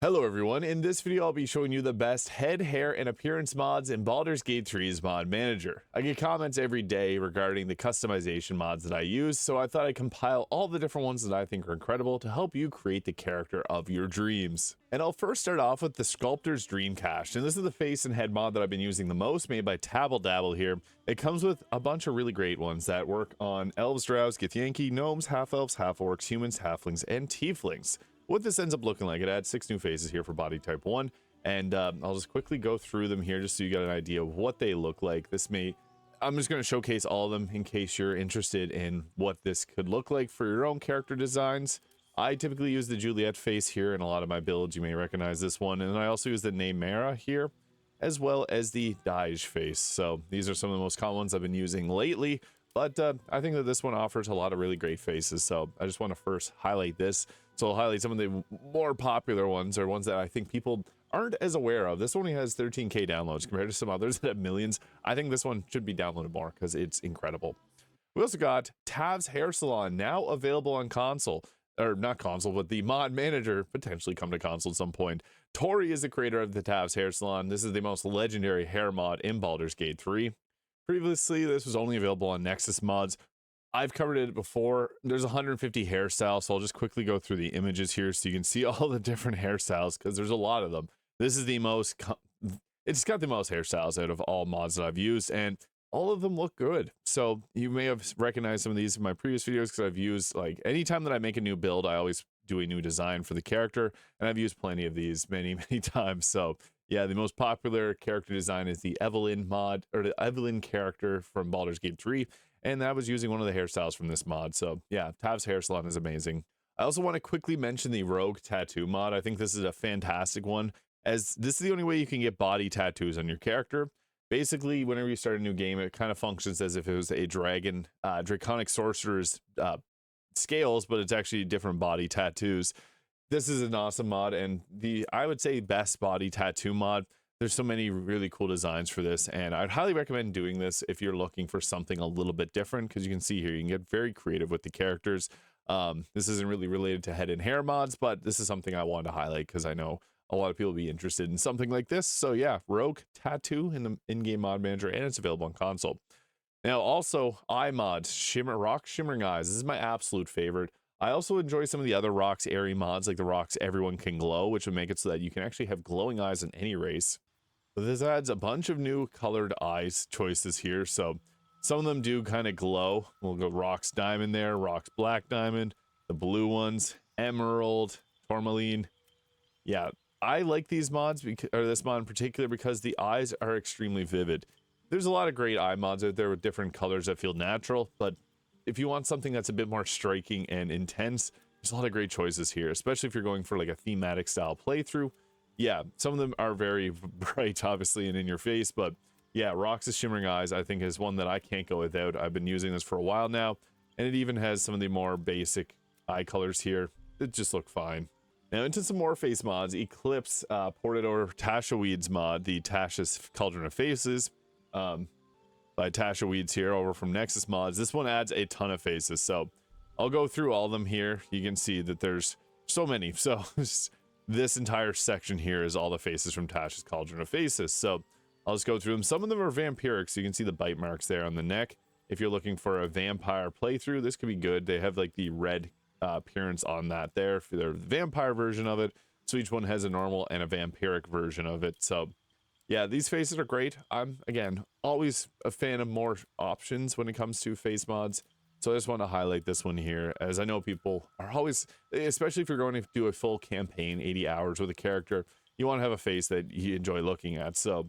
Hello everyone, in this video I'll be showing you the best head, hair, and appearance mods in Baldur's Gate 3's mod manager. I get comments every day regarding the customization mods that I use, so I thought I'd compile all the different ones that I think are incredible to help you create the character of your dreams. And I'll first start off with the Scluptor's Dreamcache, and this is the face and head mod that I've been using the most, made by Dabble here. It comes with a bunch of really great ones that work on elves, drows, Githyanki, gnomes, half-elves, half-orcs, humans, halflings, and tieflings. What this ends up looking like, it adds 6 new faces here for body type 1, and I'll just quickly go through them here just so you get an idea of what they look like. I'm just going to showcase all of them in case you're interested in what this could look like for your own character designs. I typically use the Juliet face here in a lot of my builds. You may recognize this one, and I also use the Neymera here, as well as the Daij face. So these are some of the most common ones I've been using lately, but I think that this one offers a lot of really great faces, so I just want to first highlight this. So I'll highlight some of the more popular ones, or ones that I think people aren't as aware of. This only has 13k downloads compared to some others that have millions. I think this one should be downloaded more because it's incredible. We also got Tav's Hair Salon, now available on console. Or not console, but the mod manager, potentially come to console at some point. Tori is the creator of the Tav's Hair Salon. This is the most legendary hair mod in Baldur's Gate 3. Previously, this was only available on Nexus mods. I've covered it before. There's 150 hairstyles, so I'll just quickly go through the images here so you can see all the different hairstyles, because there's a lot of them. This is the most, it's got the most hairstyles out of all mods that I've used, and all of them look good. So you may have recognized some of these in my previous videos, because I've used, like, anytime that I make a new build, I always do a new design for the character, and I've used plenty of these many times. So yeah, the most popular character design is the Evelyn mod, or the Evelyn character from Baldur's Gate 3. And I was using one of the hairstyles from this mod. So yeah, Tav's Hair Salon is amazing. I also want to quickly mention the Rogue Tattoo mod. I think this is a fantastic one, as this is the only way you can get body tattoos on your character. Basically, whenever you start a new game, it kind of functions as if it was a draconic sorcerer's scales, but it's actually different body tattoos. This is an awesome mod, and I would say best body tattoo mod. There's so many really cool designs for this, and I'd highly recommend doing this if you're looking for something a little bit different, because you can see here you can get very creative with the characters. This isn't really related to head and hair mods, but this is something I wanted to highlight because I know a lot of people will be interested in something like this. So yeah, Rogue Tattoo in the in-game mod manager, and it's available on console. Now also, eye mods, Rock Shimmering Eyes. This is my absolute favorite. I also enjoy some of the other Rocks airy mods, like the Rocks Everyone Can Glow, which would make it so that you can actually have glowing eyes in any race. This adds a bunch of new colored eyes choices here, so some of them do kind of glow. We'll go Rocks Diamond there, Rocks Black Diamond, the blue ones, Emerald, Tourmaline. Yeah, I like these mods, or this mod in particular, because the eyes are extremely vivid. There's a lot of great eye mods out there with different colors that feel natural, but if you want something that's a bit more striking and intense, there's a lot of great choices here, especially if you're going for like a thematic style playthrough. Yeah, some of them are very bright, obviously, and in your face, but yeah, Rox's Shimmering Eyes, I think, is one that I can't go without. I've been using this for a while now, and it even has some of the more basic eye colors here that just look fine. Now into some more face mods. Eclipse ported over Tasha Weed's mod, the Tasha's Cauldron of Faces, by Tasha Weeds here, over from Nexus mods. This one adds a ton of faces, so I'll go through all of them here. You can see that there's so many, so this entire section here is all the faces from Tasha's Cauldron of Faces. So I'll just go through them. Some of them are vampiric, so you can see the bite marks there on the neck. If you're looking for a vampire playthrough, this could be good. They have like the red appearance on that there for the vampire version of it. So each one has a normal and a vampiric version of it. So yeah, these faces are great. I'm, again, always a fan of more options when it comes to face mods. So I just want to highlight this one here, as I know people are always, especially if you're going to do a full campaign, 80 hours with a character, you want to have a face that you enjoy looking at. So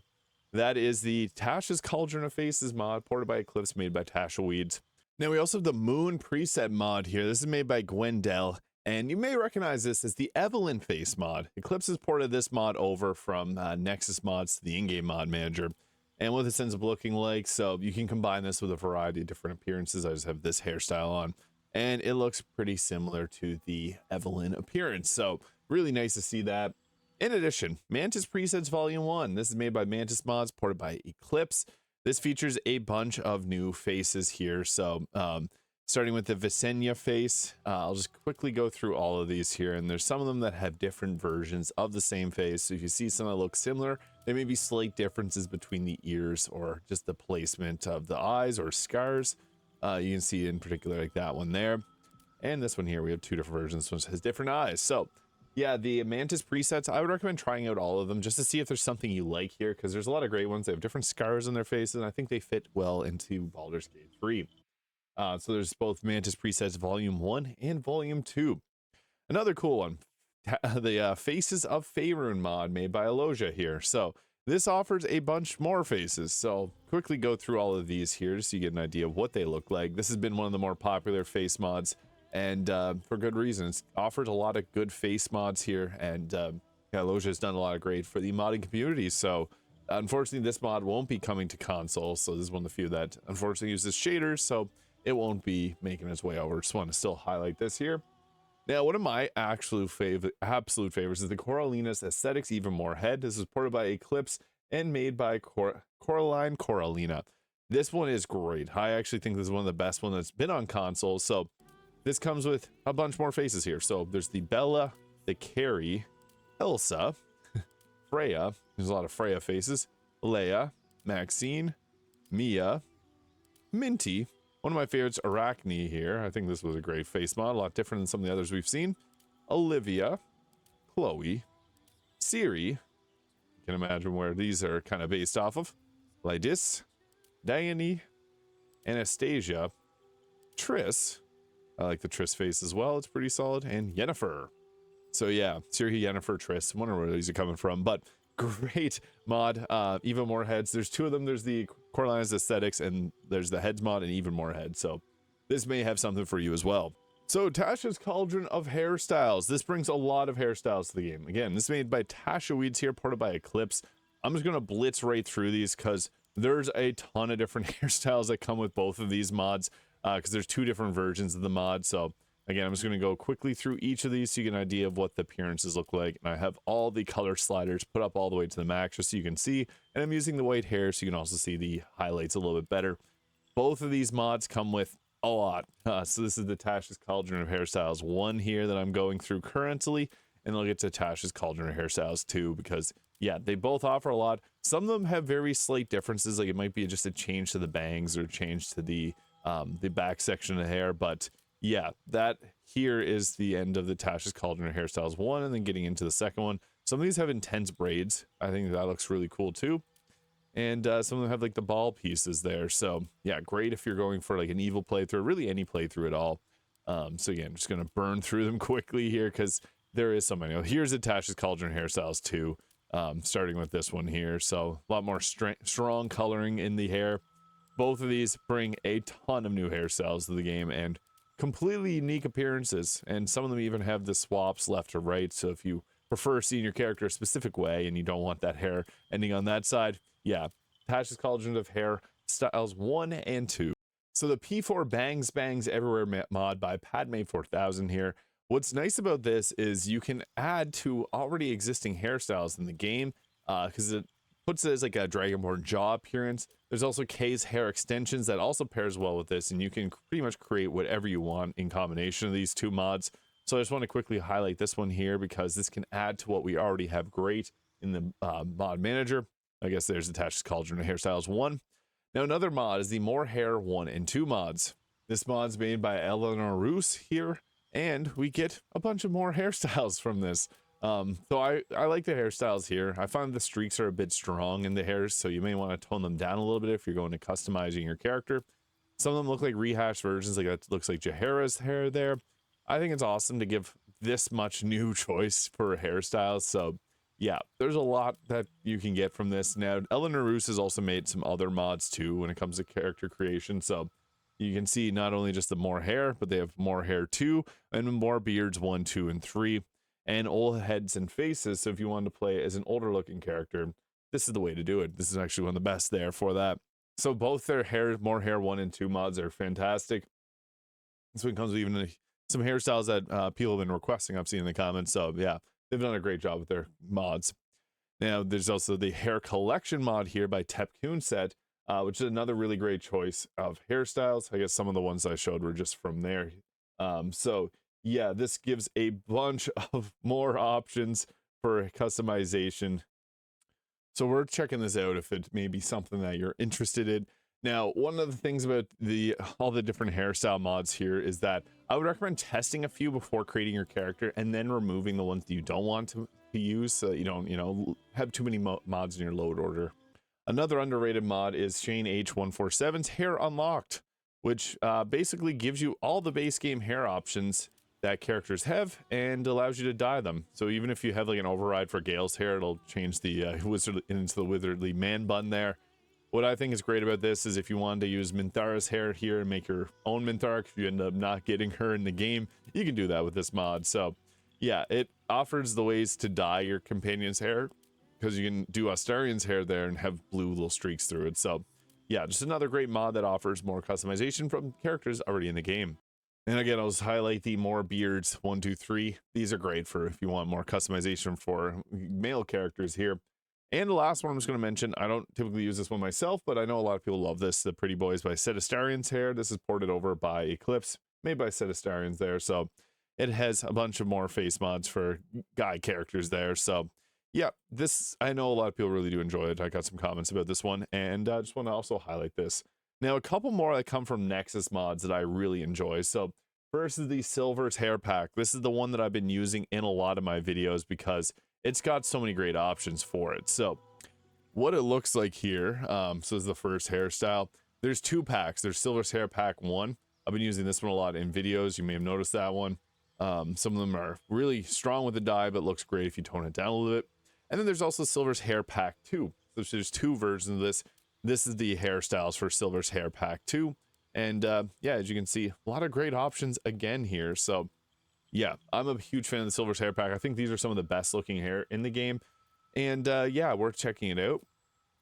that is the Tasha's Cauldron of Faces mod, ported by Eclipse, made by Tasha Weeds. Now we also have the Moon preset mod here. This is made by Gwendell, and you may recognize this as the Evelyn face mod. Eclipse has ported this mod over from Nexus mods to the in-game mod manager, and what this ends up looking like, so you can combine this with a variety of different appearances. I just have this hairstyle on, and it looks pretty similar to the Evelyn appearance, so really nice to see that. In addition, Mantis Presets Volume 1. This is made by Mantis Mods, ported by Eclipse. This features a bunch of new faces here, so Starting with the Visenya face, I'll just quickly go through all of these here, and there's some of them that have different versions of the same face. So if you see some that look similar, there may be slight differences between the ears or just the placement of the eyes or scars. You can see in particular like that one there. And this one here, we have two different versions. This one has different eyes. So yeah, the Mantis presets, I would recommend trying out all of them just to see if there's something you like here, because there's a lot of great ones. They have different scars on their faces, and I think they fit well into Baldur's Gate 3. So there's both Mantis presets Volume 1 and Volume 2. Another cool one, the Faces of Faerun mod made by Aloja here. So this offers a bunch more faces. So quickly go through all of these here so you get an idea of what they look like. This has been one of the more popular face mods, and for good reasons. Offers a lot of good face mods here, and Aloja has done a lot of great for the modding community. So unfortunately, this mod won't be coming to console. So this is one of the few that unfortunately uses shaders. So it won't be making its way over. Just want to still highlight this here. Now, one of my absolute favorites is the Koralina's Aesthetics Even More head. This is ported by Eclipse and made by Koralina. This one is great. I actually think this is one of the best ones that's been on console. So this comes with a bunch more faces here. So there's the Bella, the Carrie, Elsa, Freya. There's a lot of Freya faces. Leia, Maxine, Mia, Minty. One of my favorites, Arachne here. I think this was a great face mod, a lot different than some of the others we've seen. Olivia, Chloe, Ciri. You can imagine where these are kind of based off of. Lydis, Diane, Anastasia, Triss. I like the Triss face as well. It's pretty solid. And Yennefer. So yeah, Ciri, Yennefer, Triss. I wonder where these are coming from, but great mod. Even more heads. There's two of them. There's the Koralina's Aesthetics, and there's the heads mod and even more heads. So this may have something for you as well. So Tasha's Cauldron of Hairstyles. This brings a lot of hairstyles to the game. Again, this is made by Tasha Weeds here, ported by Eclipse. I'm just going to blitz right through these because there's a ton of different hairstyles that come with both of these mods, because there's two different versions of the mod. So again, I'm just going to go quickly through each of these so you get an idea of what the appearances look like. And I have all the color sliders put up all the way to the max just so you can see. And I'm using the white hair so you can also see the highlights a little bit better. Both of these mods come with a lot. So this is the Tasha's Cauldron of Hairstyles 1 here that I'm going through currently. And I'll get to Tasha's Cauldron of Hairstyles 2 because, yeah, they both offer a lot. Some of them have very slight differences. Like it might be just a change to the bangs or change to the back section of the hair. But yeah, that here is the end of the Tasha's Cauldron of Hairstyles 1, and then getting into the second one. Some of these have intense braids. I think that looks really cool too. And some of them have like the ball pieces there. So yeah, great if you're going for like an evil playthrough, really any playthrough at all. So again, I'm just going to burn through them quickly here because there is so many. Here's the Tasha's Cauldron of Hairstyles 2, starting with this one here. So a lot more strong coloring in the hair. Both of these bring a ton of new hairstyles to the game and completely unique appearances, and some of them even have the swaps left to right. So if you prefer seeing your character a specific way and you don't want that hair ending on that side, yeah, Tasha's Cauldron of Hair Styles 1 and 2. So the P4 Bangs Everywhere mod by Padme 4000 here. What's nice about this is you can add to already existing hairstyles in the game, because it puts it as like a Dragonborn jaw appearance. There's also Kay's hair extensions that also pairs well with this, and you can pretty much create whatever you want in combination of these two mods. So I just want to quickly highlight this one here because this can add to what we already have great in the mod manager. I guess there's the Tasha's Cauldron of Hairstyles 1. Now another mod is the More Hair 1 and 2 mods. This mod's made by Eleanor Roos here, and we get a bunch of more hairstyles from this. So I like the hairstyles here. I find the streaks are a bit strong in the hairs, so you may want to tone them down a little bit if you're going to customizing your character. Some of them look like rehashed versions, like that looks like Jaheira's hair there. I think it's awesome to give this much new choice for hairstyles. So yeah, there's a lot that you can get from this. Now, Eleanor Roos has also made some other mods too when it comes to character creation. So you can see not only just the more hair, but they have more hair 2 and more beards 1, 2, and 3. And old heads and faces. So if you wanted to play as an older looking character, this is the way to do it. This is actually one of the best there for that. So both their More Hair 1 and 2 mods are fantastic. This one comes with even some hairstyles that people have been requesting, I've seen in the comments. So yeah, they've done a great job with their mods. Now there's also the Hair Collection mod here by Tepcoon Set. which is another really great choice of hairstyles. I guess some of the ones I showed were just from there. So yeah, this gives a bunch of more options for customization. So we're checking this out if it may be something that you're interested in. Now, one of the things about all the different hairstyle mods here is that I would recommend testing a few before creating your character and then removing the ones that you don't want to use, so that you don't, have too many mods in your load order. Another underrated mod is Shane H147's Hair Unlocked, which basically gives you all the base game hair options that characters have and allows you to dye them. So even if you have like an override for Gale's hair, it'll change the wizard into the wizardly man bun there. What I think is great about this is if you wanted to use Minthara's hair here and make your own Minthara, if you end up not getting her in the game, you can do that with this mod. So yeah, it offers the ways to dye your companion's hair, because you can do Astarion's hair there and have blue little streaks through it. So yeah, just another great mod that offers more customization from characters already in the game. And again, I'll just highlight the more beards 1, 2, 3. These are great for if you want more customization for male characters here. And the last one I'm just going to mention, I don't typically use this one myself, but I know a lot of people love this, the Pretty Boys by Astarion's hair. This is ported over by Eclipse, made by Astarion's there. So it has a bunch of more face mods for guy characters there. So yeah, this, I know a lot of people really do enjoy it. I got some comments about this one, and I just want to also highlight this. Now, a couple more that come from Nexus mods that I really enjoy. So first is the Silver's Hairpack. This is the one that I've been using in a lot of my videos because it's got so many great options for it. So what it looks like here, so this is the first hairstyle. There's 2 packs. There's Silver's Hairpack 1. I've been using this one a lot in videos. You may have noticed that one. Some of them are really strong with the dye, but looks great if you tone it down a little bit. And then there's also Silver's Hairpack 2. So there's 2 versions of this. This is the hairstyles for Silver's Hairpack 2. And yeah, as you can see, a lot of great options again here. So yeah, I'm a huge fan of the Silver's Hairpack. I think these are some of the best looking hair in the game. And yeah, worth checking it out.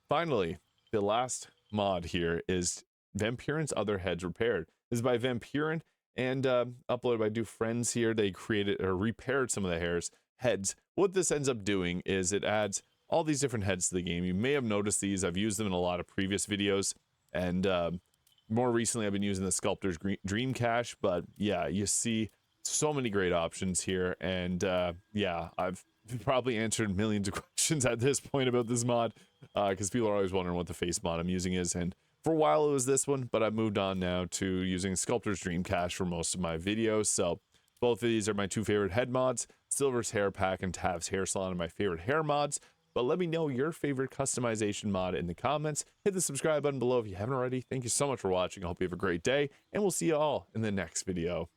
Finally, the last mod here is Vemperen's Other Heads Repaired. This is by Vemperen and uploaded by Friends here. They created or repaired some of the heads. What this ends up doing is it adds all these different heads to the game. You may have noticed these. I've used them in a lot of previous videos, and more recently I've been using the Scluptor's Dreamcache. But yeah, you see so many great options here, and yeah, I've probably answered millions of questions at this point about this mod, because people are always wondering what the face mod I'm using is, and for a while it was this one, but I've moved on now to using Scluptor's Dreamcache for most of my videos. So both of these are my 2 favorite head mods. Silver's Hairpack and Tav's Hair Salon are my favorite hair mods. But let me know your favorite customization mod in the comments. Hit the subscribe button below if you haven't already. Thank you so much for watching. I hope you have a great day, and we'll see you all in the next video.